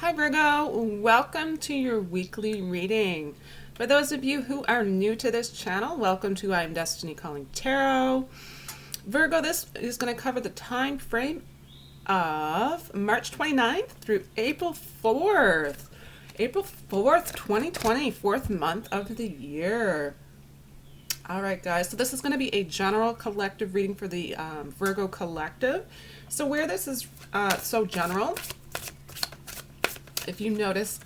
Hi Virgo, welcome to your weekly reading. For those of you who are new to this channel, welcome to I'm Destiny Calling Tarot. Virgo, this is going to cover the time frame of March 29th through April 4th. April 4th, 2020, fourth month of the year. All right, guys, so this is going to be a general collective reading for the Virgo collective. So where this is so general, if you notice,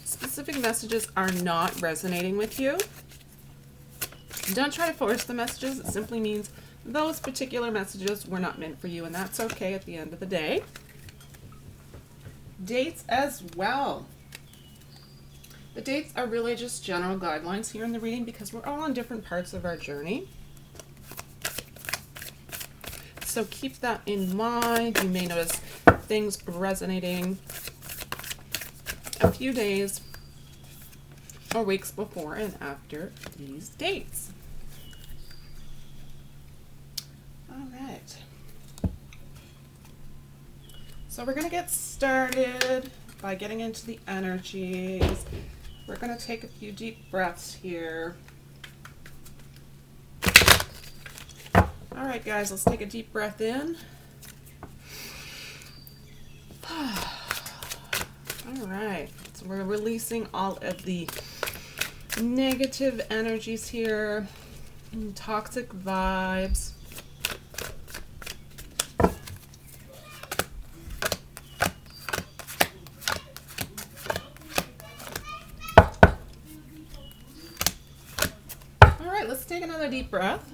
specific messages are not resonating with you. Don't try to force the messages. It simply means those particular messages were not meant for you, and that's okay at the end of the day. Dates as well. The dates are really just general guidelines here in the reading because we're all on different parts of our journey. So keep that in mind. You may notice things resonating a few days or weeks before and after these dates. All right. So we're going to get started by getting into the energies. We're going to take a few deep breaths here. All right, guys, let's take a deep breath in. All right, so we're releasing all of the negative energies here, toxic vibes. All right, let's take another deep breath.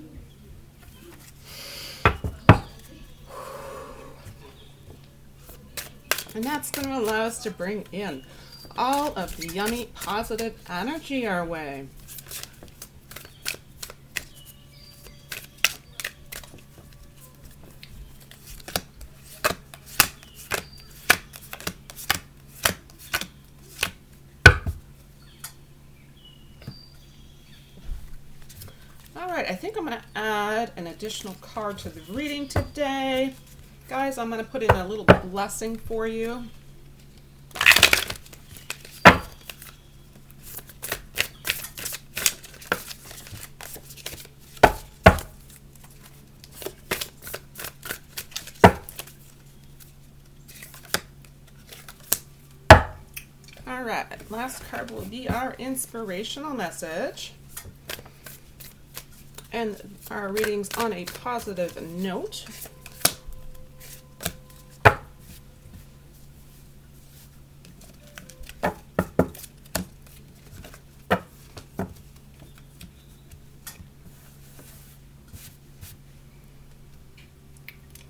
And that's going to allow us to bring in all of the yummy, positive energy our way. All right, I think I'm going to add an additional card to the reading today. Guys, I'm going to put in a little blessing for you. All right, last card will be our inspirational message. And our reading's on a positive note.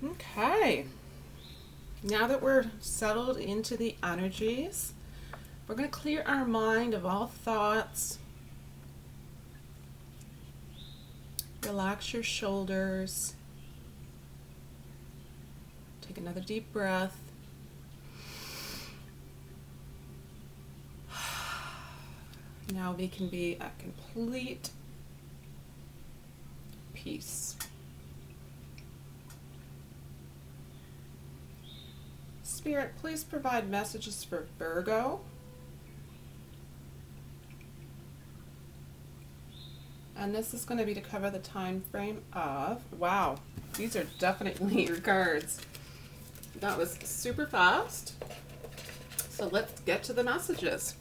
Okay, now that we're settled into the energies, we're going to clear our mind of all thoughts. Relax your shoulders. Take another deep breath. Now we can be at complete peace. Spirit, please provide messages for Virgo. And this is going to be to cover the time frame of, wow, these are definitely your cards. That was super fast. So let's get to the messages.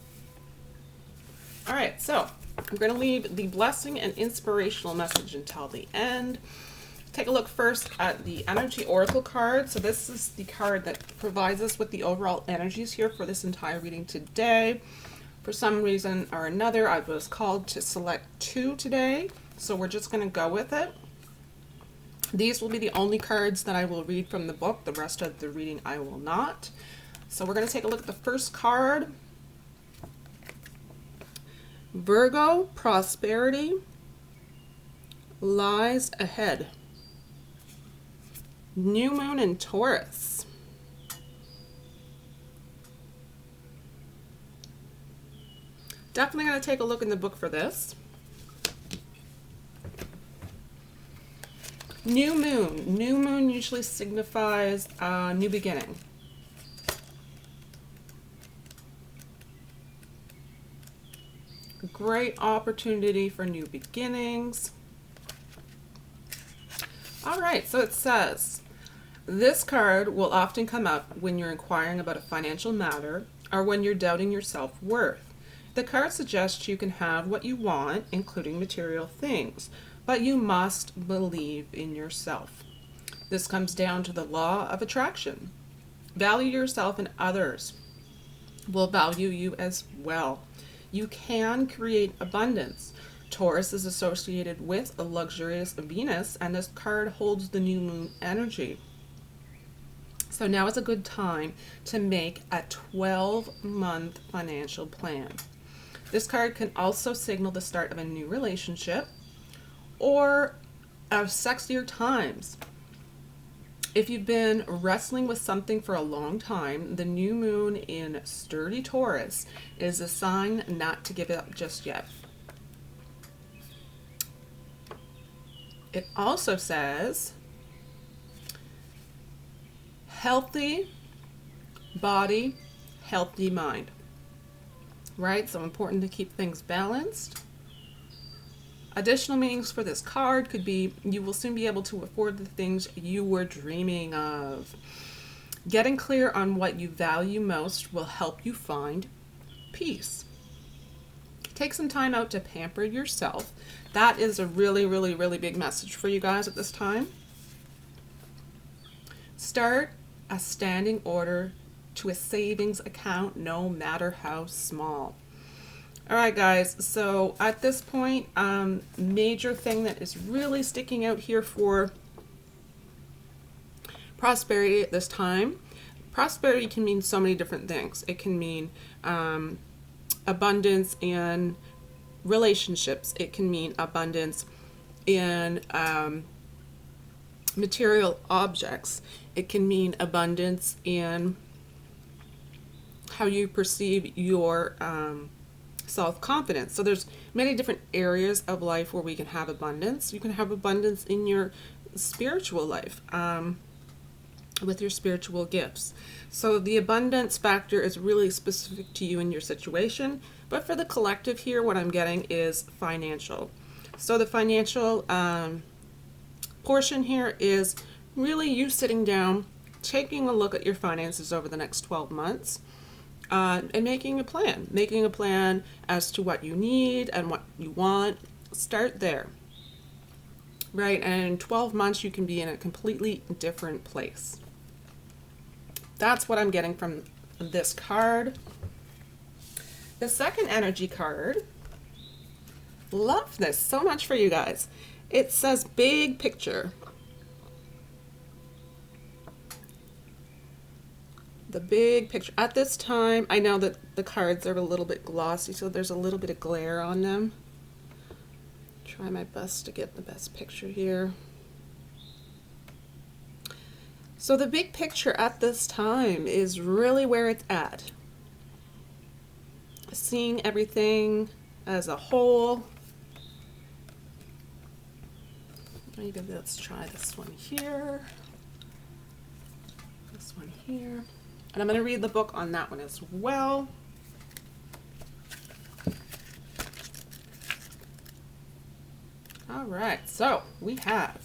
All right, so I'm going to leave the blessing and inspirational message until the end. Take a look first at the energy oracle card. So this is the card that provides us with the overall energies here for this entire reading today. For some reason or another, I was called to select two today, so we're just going to go with it. These will be the only cards that I will read from the book. The rest of the reading I will not. So we're going to take a look at the first card. Virgo, prosperity lies ahead. New moon in Taurus. Definitely going to take a look in the book for this. New moon. New moon usually signifies a new beginning. great opportunity for new beginnings. All right, so it says, this card will often come up when you're inquiring about a financial matter or when you're doubting your self-worth. The card suggests you can have what you want, including material things, but you must believe in yourself. This comes down to the law of attraction. Value yourself and others will value you as well. You can create abundance. Taurus is associated with a luxurious Venus, and this card holds the new moon energy. So now is a good time to make a 12-month financial plan. This card can also signal the start of a new relationship or of sexier times. If you've been wrestling with something for a long time, the new moon in sturdy Taurus is a sign not to give up just yet. It also says, healthy body, healthy mind. Right? So important to keep things balanced. Additional meanings for this card could be you will soon be able to afford the things you were dreaming of. Getting clear on what you value most will help you find peace. Take some time out to pamper yourself. That is a really, really, really big message for you guys at this time. Start a standing order to a savings account, no matter how small. All right, guys, so at this point, major thing that is really sticking out here for prosperity at this time. Prosperity can mean so many different things. It can mean abundance in relationships. It can mean abundance in material objects. It can mean abundance in how you perceive your self-confidence. So there's many different areas of life where we can have abundance. You can have abundance in your spiritual life, with your spiritual gifts. So the abundance factor is really specific to you and your situation. But for the collective here, what I'm getting is financial. So the financial portion here is really you sitting down, taking a look at your finances over the next 12 months, and making a plan as to what you need and what you want. Start there, right? And in 12 months, you can be in a completely different place. That's what I'm getting from this card. The second energy card, love this so much for you guys. It says big picture. The big picture. At this time, I know that the cards are a little bit glossy, so there's a little bit of glare on them. Try my best to get the best picture here. So the big picture at this time is really where it's at. Seeing everything as a whole. Maybe let's try this one here. This one here. And I'm going to read the book on that one as well. All right, so we have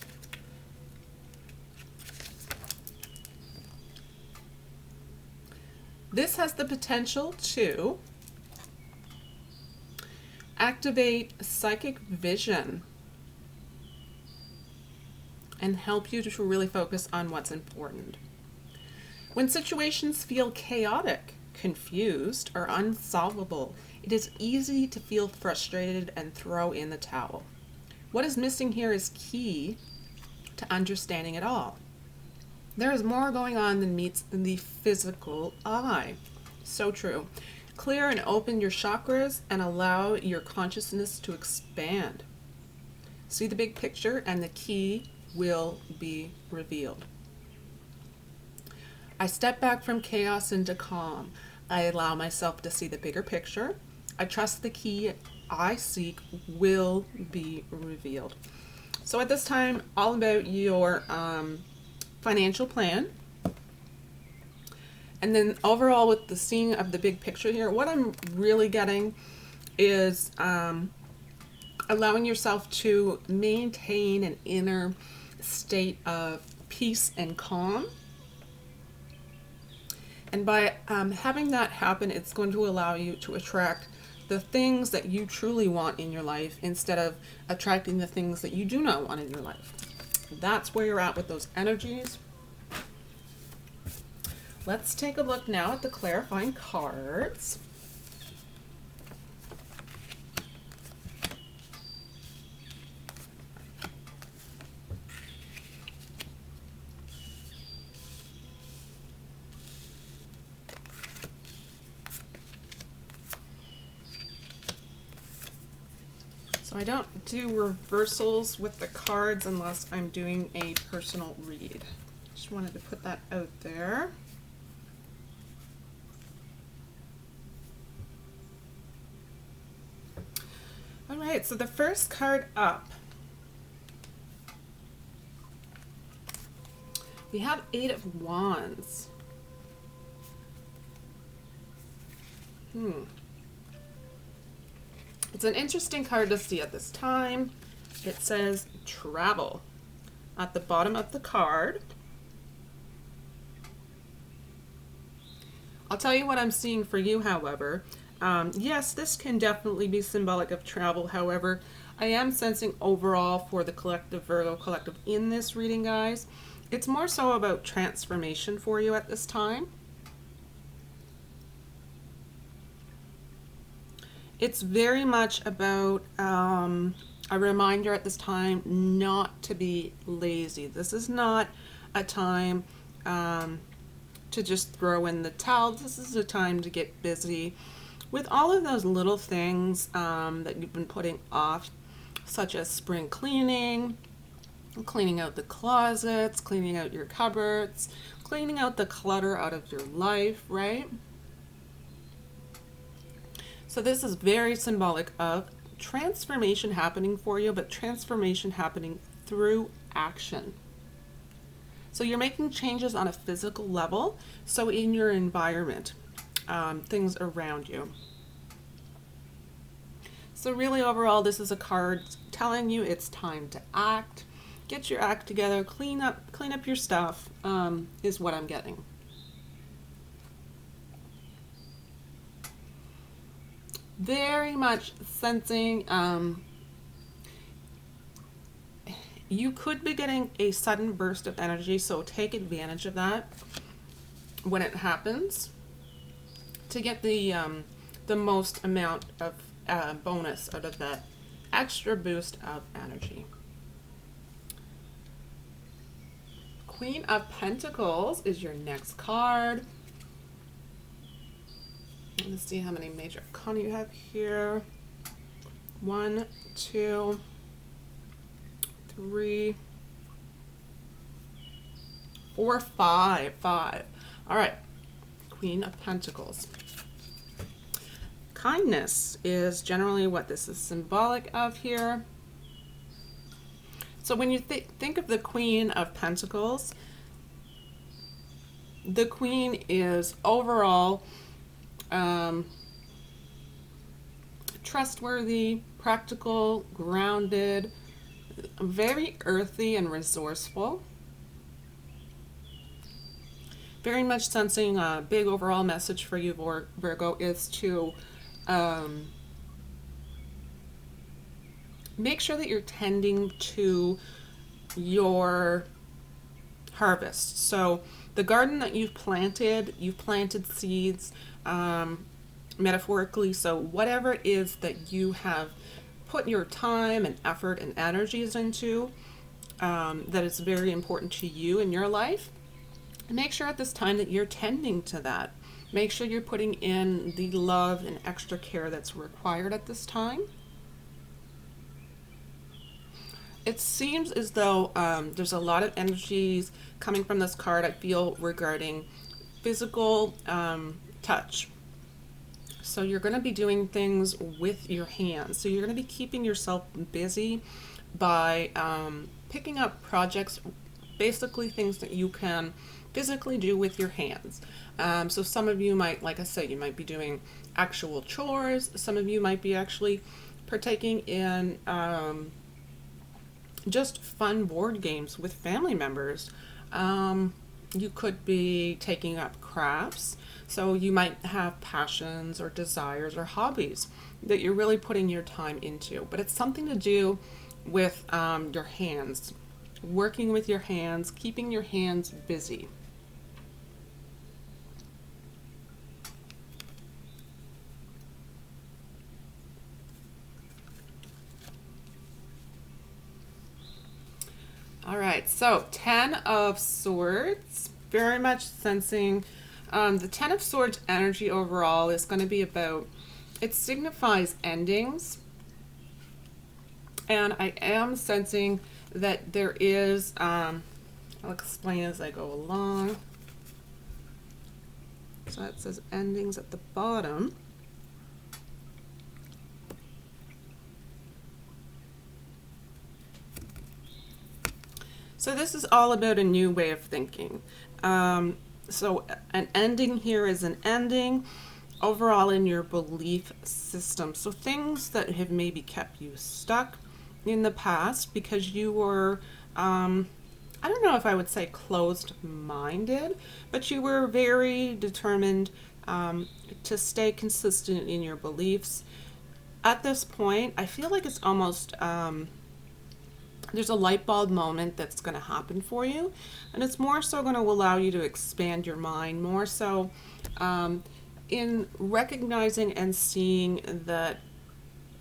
this has the potential to activate psychic vision and help you to really focus on what's important. When situations feel chaotic, confused, or unsolvable, it is easy to feel frustrated and throw in the towel. What is missing here is key to understanding it all. There is more going on than meets the physical eye. So true. Clear and open your chakras and allow your consciousness to expand. See the big picture and the key will be revealed. I step back from chaos into calm. I allow myself to see the bigger picture. I trust the key I seek will be revealed. So at this time, all about your financial plan. And then overall with the seeing of the big picture here, what I'm really getting is allowing yourself to maintain an inner state of peace and calm. And by having that happen, it's going to allow you to attract the things that you truly want in your life instead of attracting the things that you do not want in your life. That's where you're at with those energies. Let's take a look now at the clarifying cards. So I don't do reversals with the cards unless I'm doing a personal read. Just wanted to put that out there. All right, so the first card up, we have 8 of Wands. It's an interesting card to see at this time. It says travel at the bottom of the card. I'll tell you what I'm seeing for you, however. Yes, this can definitely be symbolic of travel. However, I am sensing overall for the collective, Virgo collective, in this reading, guys, it's more so about transformation for you at this time. It's very much about a reminder at this time not to be lazy. This is not a time to just throw in the towel. This is a time to get busy with all of those little things that you've been putting off, such as spring cleaning, cleaning out the closets, cleaning out your cupboards, cleaning out the clutter out of your life, right? So this is very symbolic of transformation happening for you, but transformation happening through action. So you're making changes on a physical level, so in your environment, things around you. So really overall, this is a card telling you it's time to act. Get your act together, clean up your stuff, is what I'm getting. Very much sensing you could be getting a sudden burst of energy, so take advantage of that when it happens to get the most amount of bonus out of that extra boost of energy. Queen of Pentacles is your next card. Let's see how many major arcana you have here. 1, 2, 3, 4, 5. All right, Queen of Pentacles. Kindness is generally what this is symbolic of here. So when you think of the Queen of Pentacles, the Queen is overall trustworthy, practical, grounded, very earthy and resourceful. Very much sensing a big overall message for you, Virgo, is to make sure that you're tending to your harvest. So the garden that you've planted seeds, metaphorically. So whatever it is that you have put your time and effort and energies into, that is very important to you in your life, make sure at this time that you're tending to that. Make sure you're putting in the love and extra care that's required at this time. It seems as though there's a lot of energies coming from this card, I feel, regarding physical touch. So you're going to be doing things with your hands. So you're going to be keeping yourself busy by picking up projects, basically things that you can physically do with your hands. So some of you might, like I said, you might be doing actual chores. Some of you might be actually partaking in just fun board games with family members. You could be taking up crafts. So you might have passions or desires or hobbies that you're really putting your time into. But it's something to do with your hands, working with your hands, keeping your hands busy. All right, so 10 of Swords, very much sensing the 10 of Swords energy overall is going to be about, it signifies endings. And I am sensing that there is, I'll explain as I go along. So that says endings at the bottom. So this is all about a new way of thinking. So an ending here is an ending overall in your belief system. So things that have maybe kept you stuck in the past because you were, I don't know if I would say closed-minded, but you were very determined to stay consistent in your beliefs. At this point, I feel like it's almost, there's a light bulb moment that's going to happen for you, and it's more so going to allow you to expand your mind, more so in recognizing and seeing that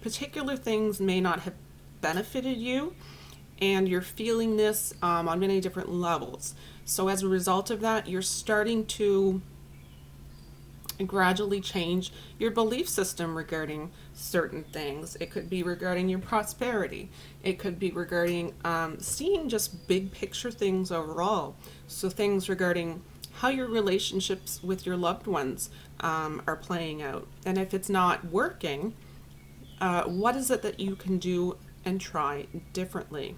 particular things may not have benefited you, and you're feeling this on many different levels. So as a result of that, you're starting to gradually change your belief system regarding certain things. It could be regarding your prosperity. It could be regarding seeing just big picture things overall. So things regarding how your relationships with your loved ones are playing out. And if it's not working, what is it that you can do and try differently?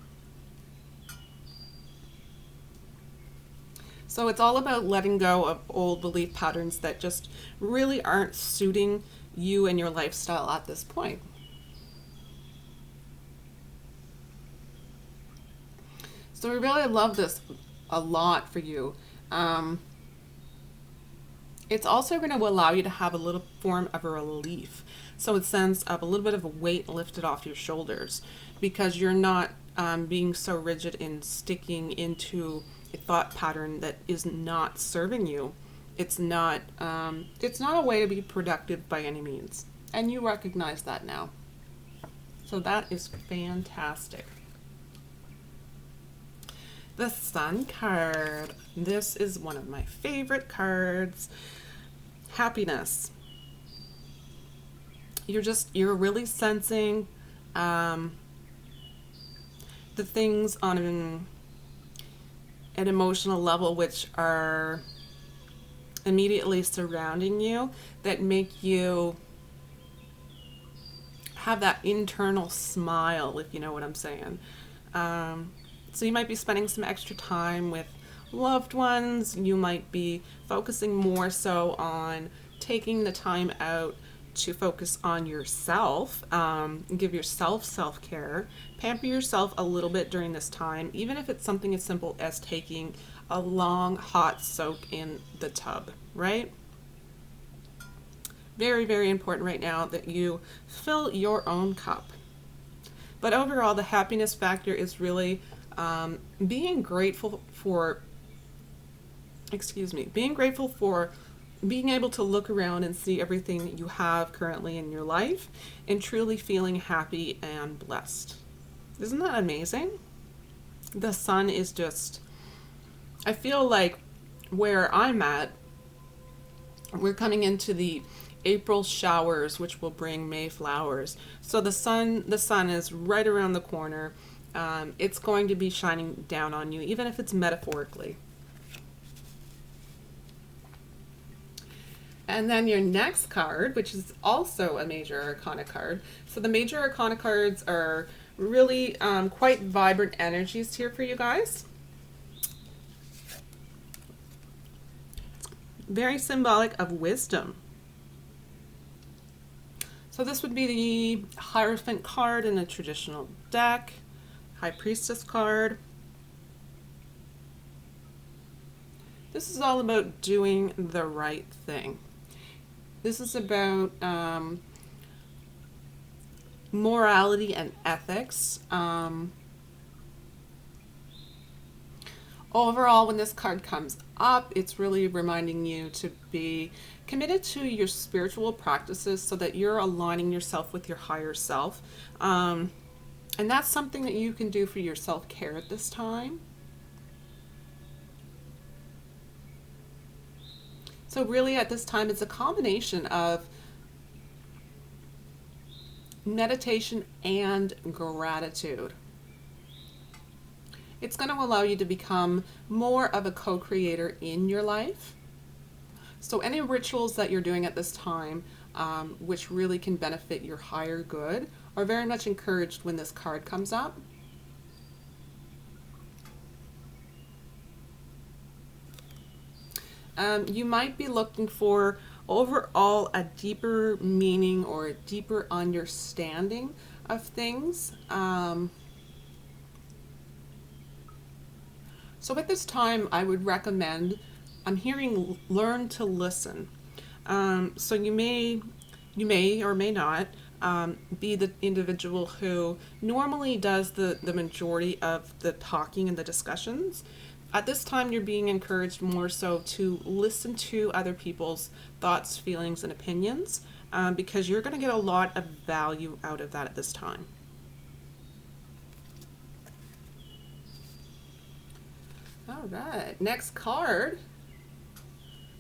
So it's all about letting go of old belief patterns that just really aren't suiting you and your lifestyle at this point. So we really love this a lot for you. It's also going to allow you to have a little form of a relief. So it sends up a little bit of a weight lifted off your shoulders because you're not being so rigid in sticking into a thought pattern that is not serving you. It's not a way to be productive by any means. And you recognize that now. So that is fantastic. The Sun card. This is one of my favorite cards. Happiness. You're really sensing the things on an emotional level which are immediately surrounding you that make you have that internal smile, if you know what I'm saying. So you might be spending some extra time with loved ones. You might be focusing more so on taking the time out to focus on yourself, give yourself self-care, pamper yourself a little bit during this time, even if it's something as simple as taking a long hot soak in the tub, right? Very, very important right now that you fill your own cup. But overall, the happiness factor is really being grateful for being able to look around and see everything that you have currently in your life and truly feeling happy and blessed. Isn't that amazing? The sun is just, I feel like where I'm at, we're coming into the April showers, which will bring May flowers. So the sun is right around the corner. It's going to be shining down on you, even if it's metaphorically. And then your next card, which is also a major arcana card. So the major arcana cards are really quite vibrant energies here for you guys. very symbolic of wisdom. So this would be the Hierophant card in a traditional deck, High Priestess card. This is all about doing the right thing. This is about morality and ethics. Overall, when this card comes up, it's really reminding you to be committed to your spiritual practices so that you're aligning yourself with your higher self. And that's something that you can do for your self-care at this time. So really at this time, it's a combination of meditation and gratitude. It's going to allow you to become more of a co-creator in your life. So any rituals that you're doing at this time, which really can benefit your higher good, are very much encouraged when this card comes up. You might be looking for overall a deeper meaning or a deeper understanding of things. So at this time, I would recommend, I'm hearing learn to listen. So you may or may not be the individual who normally does the majority of the talking and the discussions. At this time, you're being encouraged more so to listen to other people's thoughts, feelings, and opinions, because you're going to get a lot of value out of that at this time. All right, next card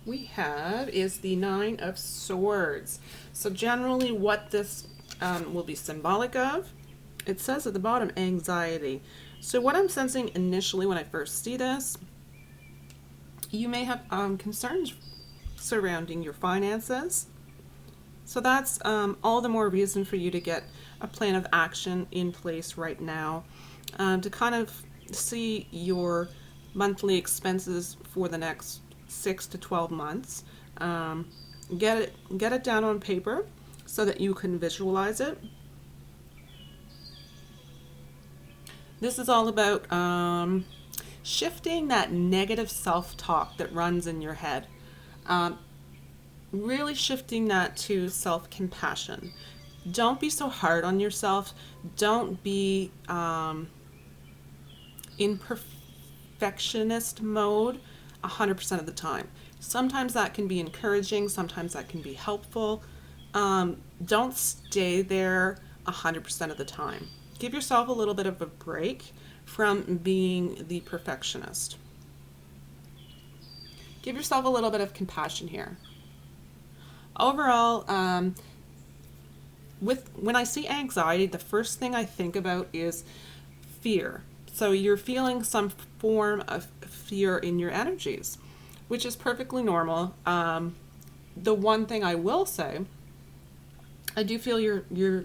we have is the Nine of Swords. So generally what this will be symbolic of, it says at the bottom, anxiety. So what I'm sensing initially when I first see this, you may have concerns surrounding your finances. So that's all the more reason for you to get a plan of action in place right now, to kind of see your monthly expenses for the next 6 to 12 months. Get it down on paper so that you can visualize it. This is all about shifting that negative self-talk that runs in your head. Really shifting that to self-compassion. Don't be so hard on yourself. Don't be in perfectionist mode 100% of the time. Sometimes that can be encouraging, sometimes that can be helpful. Don't stay there 100% of the time. Give yourself a little bit of a break from being the perfectionist. Give yourself a little bit of compassion here. Overall, when I see anxiety, the first thing I think about is fear. So you're feeling some form of fear in your energies, which is perfectly normal. The one thing I will say, I do feel you're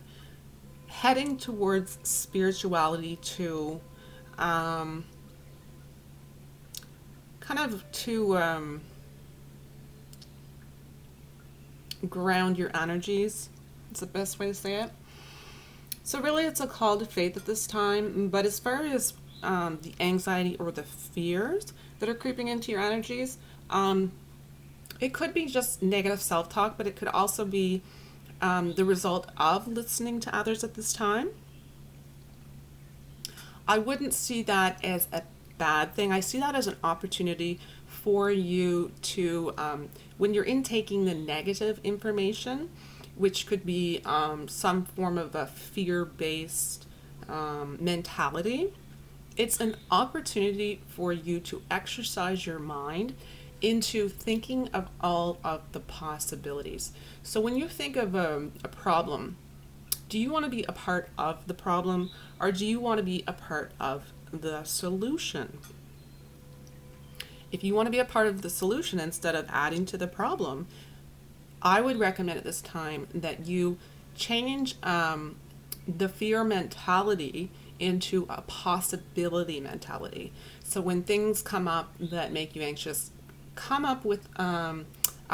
heading towards spirituality to kind of to ground your energies. It's the best way to say it. So really it's a call to faith at this time, but as far as the anxiety or the fears that are creeping into your energies, it could be just negative self-talk, but it could also be the result of listening to others at this time. I wouldn't see that as a bad thing. I see that as an opportunity for you to, when you're intaking the negative information, which could be some form of a fear-based mentality, it's an opportunity for you to exercise your mind into thinking of all of the possibilities. So when you think of a problem, do you want to be a part of the problem, or do you want to be a part of the solution? If you want to be a part of the solution instead of adding to the problem, I would recommend at this time that you change the fear mentality into a possibility mentality. So when things come up that make you anxious, come up with a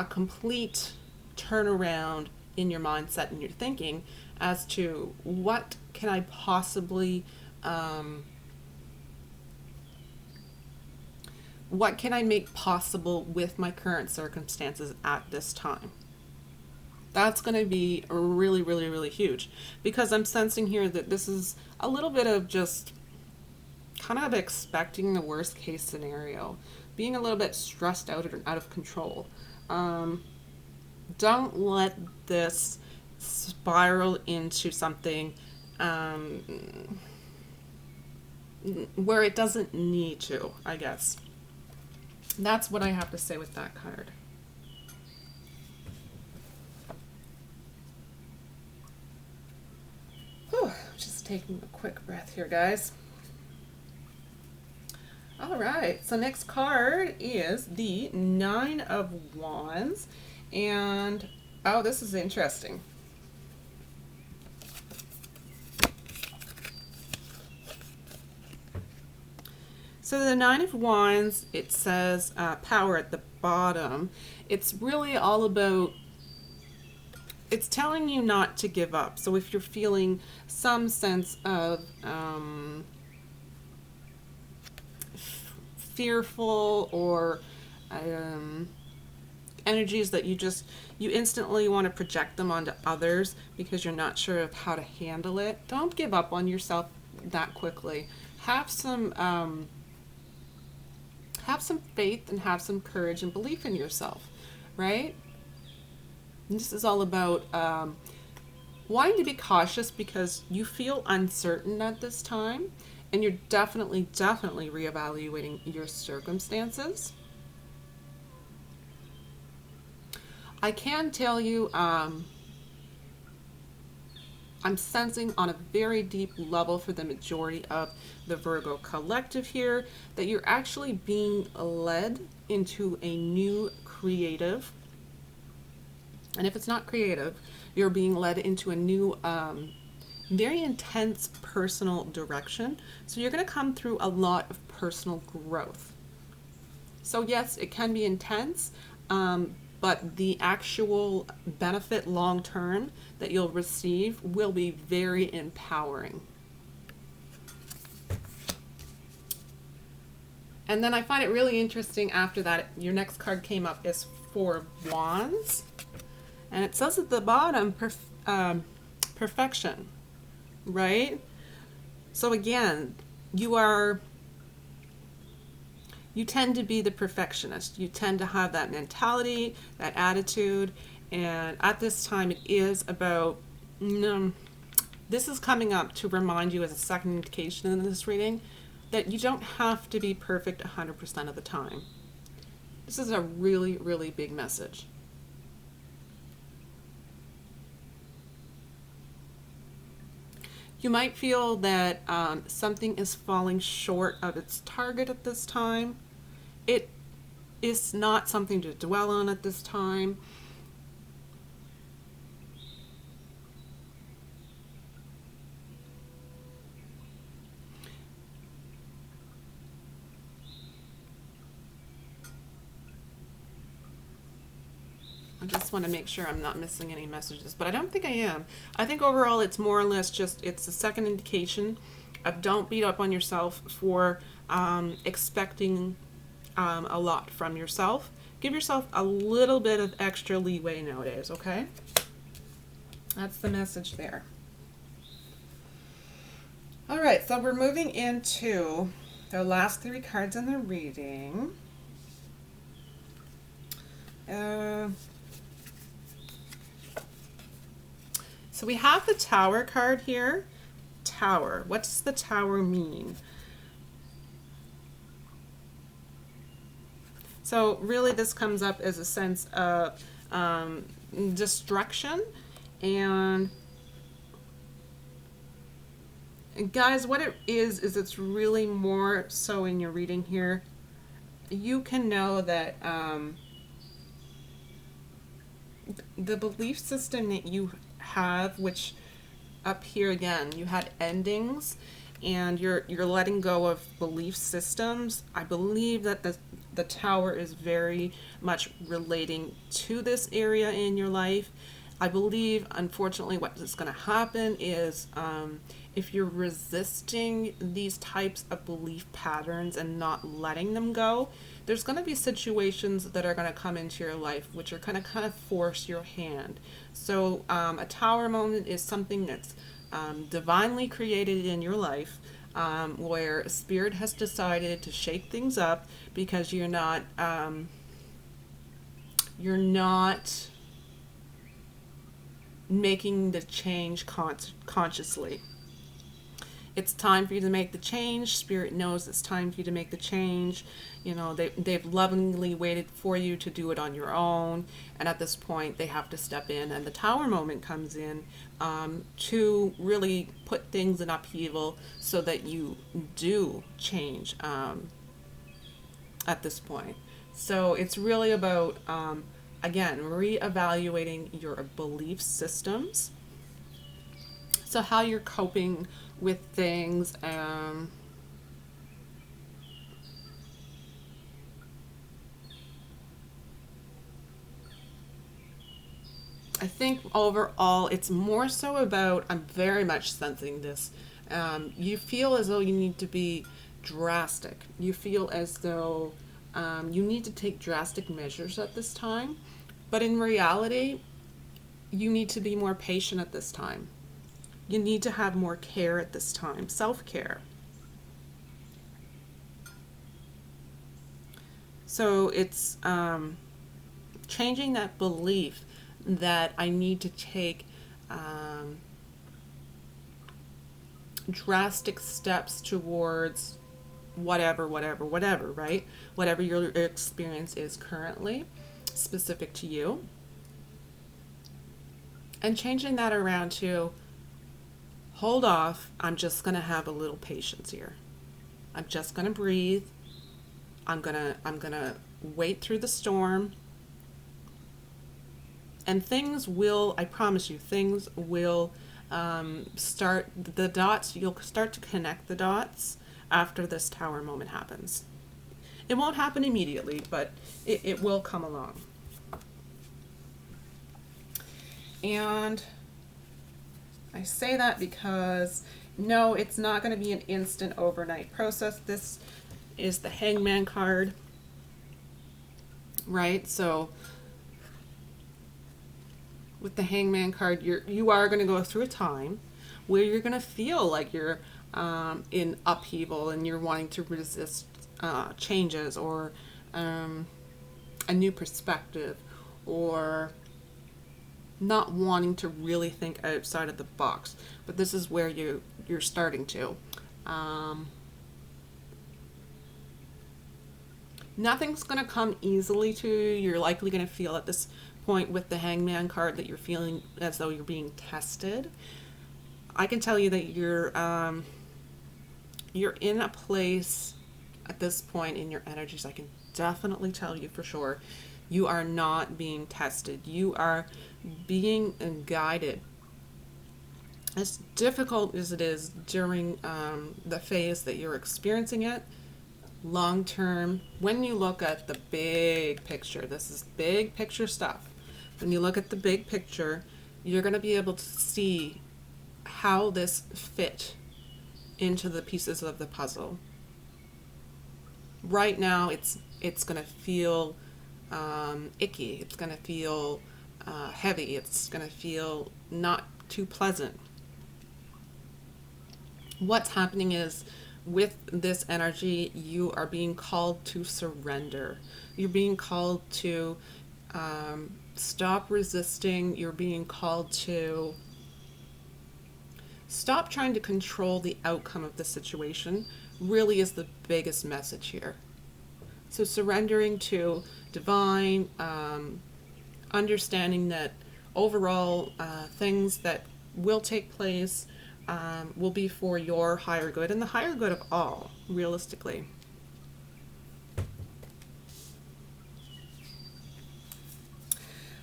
complete turnaround in your mindset and your thinking as to what can I possibly what can I make possible with my current circumstances at this time. That's going to be really, really, really huge, because I'm sensing here that this is a little bit of just kind of expecting the worst case scenario, being a little bit stressed out or out of control. Don't let this spiral into something where it doesn't need to, I guess. That's what I have to say with that card. Whew, just taking a quick breath here, guys. All right, so next card is the Nine of Wands. And, oh, this is interesting. So the Nine of Wands, it says power at the bottom. It's really all about, it's telling you not to give up. So if you're feeling some sense of fearful or energies that you instantly want to project them onto others because you're not sure of how to handle it, don't give up on yourself that quickly. Have some faith and have some courage and belief in yourself, right? And this is all about wanting to be cautious because you feel uncertain at this time, and you're definitely reevaluating your circumstances. I can tell you, I'm sensing on a very deep level for the majority of the Virgo collective here that you're actually being led into a new creative. And if it's not creative, you're being led into a new, very intense personal direction. So you're going to come through a lot of personal growth. So yes, it can be intense, but the actual benefit long term that you'll receive will be very empowering. And then I find it really interesting after that, your next card came up is Four of Wands. And it says at the bottom, perfection, right? So again, you tend to be the perfectionist. You tend to have that mentality, that attitude, and at this time it is about, this is coming up to remind you as a second indication in this reading that you don't have to be perfect 100% of the time. This is a really, really big message. You might feel that something is falling short of its target at this time. It is not something to dwell on at this time. I just want to make sure I'm not missing any messages, but I don't think I am. I think overall it's more or less just, it's a second indication of don't beat up on yourself for expecting a lot from yourself. Give yourself a little bit of extra leeway nowadays, okay? That's the message there. All right, so we're moving into the last three cards in the reading. So we have the Tower card here. Tower. What does the Tower mean? So really this comes up as a sense of destruction. And guys, what it is it's really more so in your reading here. You can know that the belief system that you have, which up here again you had endings and you're letting go of belief systems. I believe that the Tower is very much relating to this area in your life. I believe, unfortunately, what is going to happen is if you're resisting these types of belief patterns and not letting them go, there's going to be situations that are going to come into your life which are going to kind of force your hand. So a Tower moment is something that's divinely created in your life, where Spirit has decided to shake things up because you're not making the change consciously. It's time for you to make the change. Spirit knows it's time for you to make the change. You know, they've lovingly waited for you to do it on your own. And at this point, they have to step in. And the Tower moment comes in to really put things in upheaval so that you do change at this point. So it's really about, again, reevaluating your belief systems. So how you're coping with things. I think overall it's more so about, I'm very much sensing this. You feel as though you need to be drastic. You feel as though you need to take drastic measures at this time. But in reality, you need to be more patient at this time. You need to have more care at this time, self-care. So it's changing that belief that I need to take drastic steps towards whatever, right? Whatever your experience is currently specific to you. And changing that around to, hold off, I'm just going to have a little patience here. I'm just going to breathe. I'm going to wait through the storm. And things will, I promise you, things will start, the dots, you'll start to connect the dots after this Tower moment happens. It won't happen immediately, but it will come along. And I say that because, no, it's not going to be an instant overnight process. This is the Hangman card, right? So with the Hangman card, you are going to go through a time where you're going to feel like you're in upheaval and you're wanting to resist changes or a new perspective, or not wanting to really think outside of the box. But this is where you're starting to. Nothing's going to come easily to you. You're likely going to feel at this point with the Hangman card that you're feeling as though you're being tested. I can tell you that you're in a place at this point in your energies. I can definitely tell you for sure, you are not being tested. You are being guided. As difficult as it is during the phase that you're experiencing it, long term, when you look at the big picture, this is big picture stuff. When you look at the big picture, you're going to be able to see how this fit into the pieces of the puzzle. Right now, it's going to feel icky. It's going to feel heavy. It's going to feel not too pleasant. What's happening is, with this energy, you are being called to surrender. You're being called to stop resisting. You're being called to stop trying to control the outcome of the situation, really is the biggest message here. So surrendering to divine, understanding that overall things that will take place will be for your higher good and the higher good of all, realistically.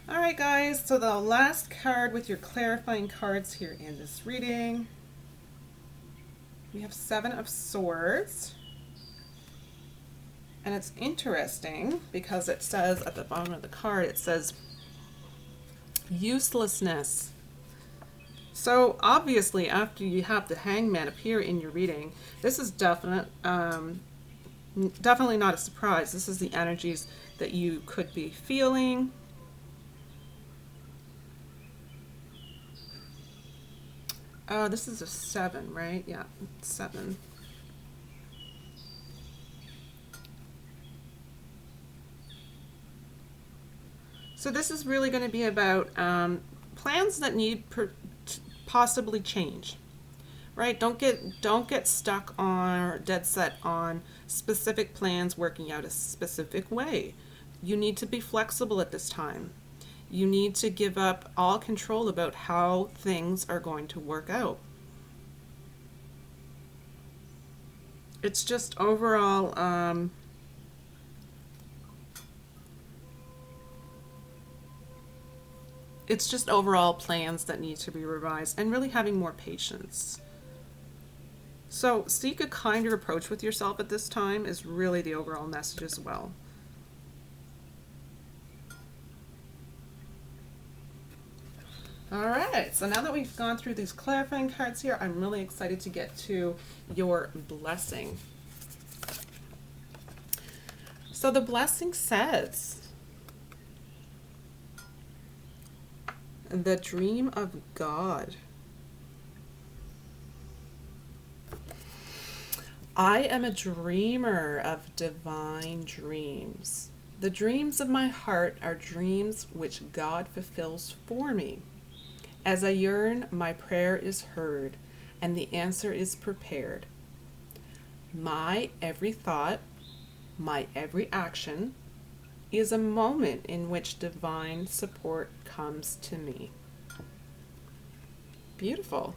All right, guys, so the last card with your clarifying cards here in this reading, we have Seven of Swords. And it's interesting because it says at the bottom of the card, it says uselessness. So obviously, after you have the Hangman appear in your reading, this is definitely not a surprise. This is the energies that you could be feeling. Oh, this is a 7, right? Yeah, 7. So this is really going to be about plans that need possibly change, right? Don't get stuck on or dead set on specific plans working out a specific way. You need to be flexible at this time. You need to give up all control about how things are going to work out. It's just overall plans that need to be revised and really having more patience. So seek a kinder approach with yourself at this time is really the overall message as well. All right, so now that we've gone through these clarifying cards here, I'm really excited to get to your blessing. So the blessing says, the dream of God. I am a dreamer of divine dreams. The dreams of my heart are dreams which God fulfills for me. As I yearn, my prayer is heard, and the answer is prepared. My every thought, my every action, is a moment in which divine support comes to me. Beautiful.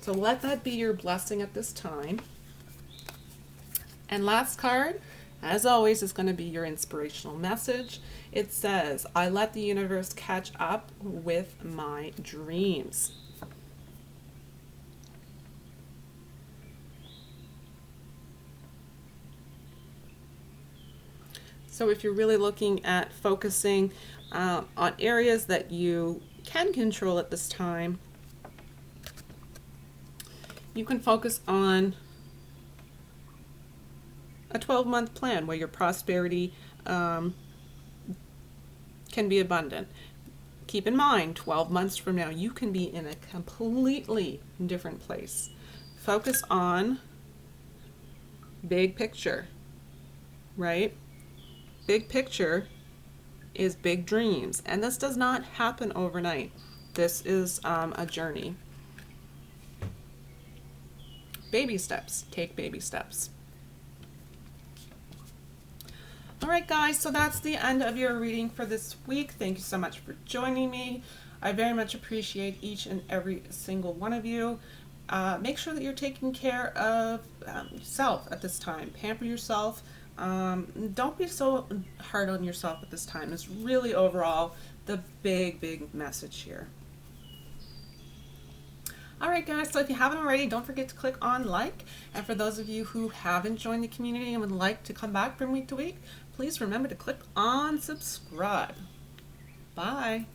So let that be your blessing at this time. And last card, as always, is going to be your inspirational message. It says, I let the universe catch up with my dreams. So if you're really looking at focusing on areas that you can control at this time, you can focus on a 12-month plan where your prosperity can be abundant. Keep in mind, 12 months from now, you can be in a completely different place. Focus on big picture, right? Big picture is big dreams, and this does not happen overnight. This is a journey. Baby steps. Take baby steps. All right, guys, so that's the end of your reading for this week. Thank you so much for joining me. I very much appreciate each and every single one of you. Make sure that you're taking care of yourself at this time. Pamper yourself. Don't be so hard on yourself at this time. It's really overall the big message here. All right, guys, so if you haven't already, don't forget to click on like. And for those of you who haven't joined the community and would like to come back from week to week, please remember to click on subscribe. Bye.